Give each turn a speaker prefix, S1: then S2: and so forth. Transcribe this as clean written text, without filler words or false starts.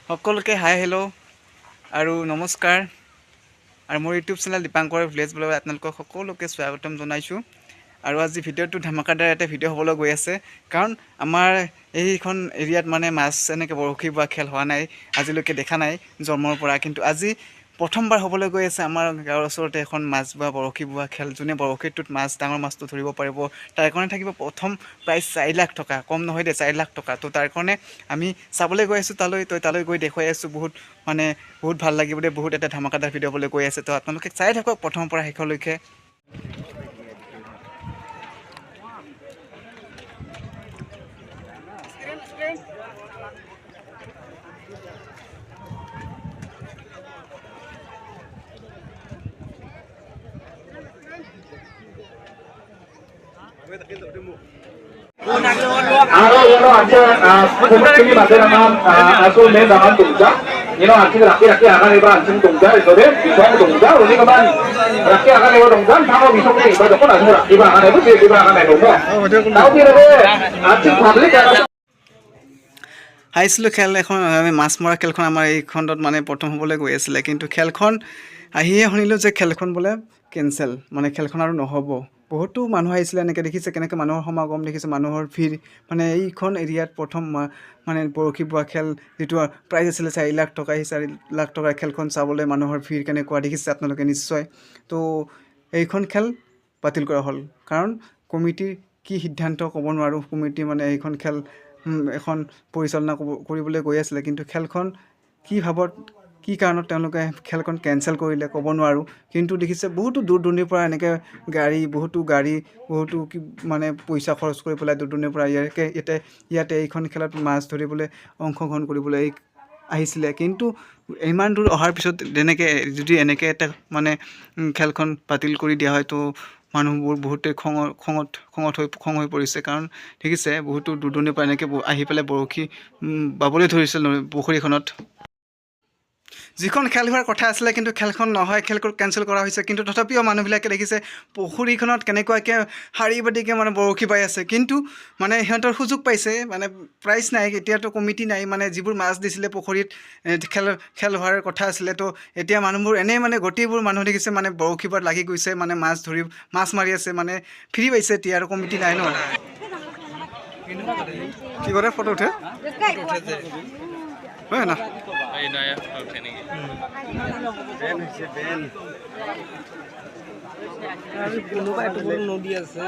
S1: সকলোকে hi hello' আৰু নমস্কাৰ আৰু মোৰ ইউটিউব চেনেল দীপাংকৰ ভিলেজ ব্লগত আপোনালোকক সকলোকে স্বাগতম জনাইছোঁ। আৰু আজি ভিডিঅ'টো ধামাকাদাৰ এটা ভিডিঅ' হ'বলৈ গৈ আছে, কাৰণ আমাৰ এইখন এৰিয়াত মানে মাছ এনেকৈ বৰশী বোৱা খেল হোৱা নাই, আজিলৈকে দেখা নাই জন্মৰ পৰা। কিন্তু আজি প্ৰথমবাৰ হ'বলৈ গৈ আছে আমাৰ গাঁৱৰ ওচৰতে এখন মাছ বোৱা বৰশী বোৱা খেল। যোনে বৰশীটোত ডাঙৰ মাছটো ধৰিব পাৰিব, তাৰ কাৰণে থাকিব প্ৰথম প্ৰাইজ 4 লাখ টকা। কম নহয় দে, 4 লাখ টকা। তো তাৰ কাৰণে আমি চাবলৈ গৈ আছোঁ তালৈ গৈ দেখুৱাই আছোঁ। বহুত ভাল লাগিব দে, বহুত এটা ধামাকাদাৰ ভিডিঅ' হ'বলৈ গৈ আছে। তো আপোনালোকে চাই থাকক প্ৰথমৰ পৰা শেষলৈকে।
S2: Halo, ini aja ini masih dengan aku main dengan tunggal. Ini laki-laki akan iba anjing tunggal itu deh, bisa tunggal. Ini kapan laki akan iba tunggal, kamu bisa ke iba dokon aku iba akan iba akan iba. Tahu tidak deh, anjing publik ada.
S1: আহিছিলোঁ খেল এখন, মাছ মৰা খেলখন আমাৰ এই খণ্ডত মানে প্ৰথম হ'বলৈ গৈ আছিলে। কিন্তু খেলখন আহিয়ে শুনিলোঁ যে খেলখন বোলে কেঞ্চেল, মানে খেলখন আৰু নহ'ব। বহুতো মানুহ আহিছিলে, এনেকৈ দেখিছে কেনেকৈ মানুহৰ সমাগম দেখিছে, মানুহৰ ভিৰ। মানে এইখন এৰিয়াত প্ৰথম মানে বৰশী বোৱা খেল, যিটো প্ৰাইজ আছিলে 4 লাখ টকা, সেই 4 লাখ টকাৰ খেলখন চাবলৈ মানুহৰ ভিৰ কেনেকুৱা দেখিছে আপোনালোকে নিশ্চয়। তো এইখন খেল বাতিল কৰা হ'ল, কাৰণ কমিটিৰ কি সিদ্ধান্ত ক'ব নোৱাৰোঁ। কমিটি মানে এইখন খেল এখন পৰিচালনা কৰিবলৈ গৈ আছিলে, কিন্তু খেলখন কি কাৰণত তেওঁলোকে খেলখন কেঞ্চেল কৰিলে ক'ব নোৱাৰোঁ। কিন্তু দেখিছে বহুতো দূৰ দূৰণিৰ পৰা এনেকৈ বহুতো মানে পইচা খৰচ কৰি পেলাই দূৰ দূৰণিৰ পৰা ইয়াতে এইখন খেলত মাছ ধৰিবলৈ অংশগ্ৰহণ কৰিবলৈ আহিছিলে। কিন্তু ইমান দূৰ অহাৰ পিছত যদি এনেকৈ এটা মানে খেলখন বাতিল কৰি দিয়া হয়, তো মানুহবোৰ বহুতেই খং হৈ পৰিছে। কাৰণ দেখিছে বহুতো দূৰ দূৰণিৰ পৰা এনেকৈ আহি পেলাই বৰশী বাবলৈ ধৰিছিল পুখুৰীখনত। যিখন খেল হোৱাৰ কথা আছিলে, কিন্তু খেলখন নহয়, খেলখন কেঞ্চেল কৰা হৈছে। কিন্তু তথাপিও মানুহবিলাকে দেখিছে পুখুৰীখনত কেনেকুৱাকৈ শাৰী পাতিকৈ মানে বৰশী বাই আছে। কিন্তু মানে সিহঁতৰ সুযোগ পাইছে, মানে প্ৰাইজ নাই, এতিয়াতো কমিটি নাই। মানে যিবোৰ মাছ দিছিলে পুখুৰীত খেল হোৱাৰ কথা আছিলে, তো এতিয়া মানুহবোৰ এনেই মানে গোটেইবোৰ মানুহ দেখিছে মানে বৰশী বাত লাগি গৈছে, মানে মাছ মাৰি আছে, মানে ফ্ৰী পাইছে এতিয়া, আৰু কমিটি নাই ন। কি কৰে ফটো উঠে হয় না?
S3: কোনোবা নদী আছে।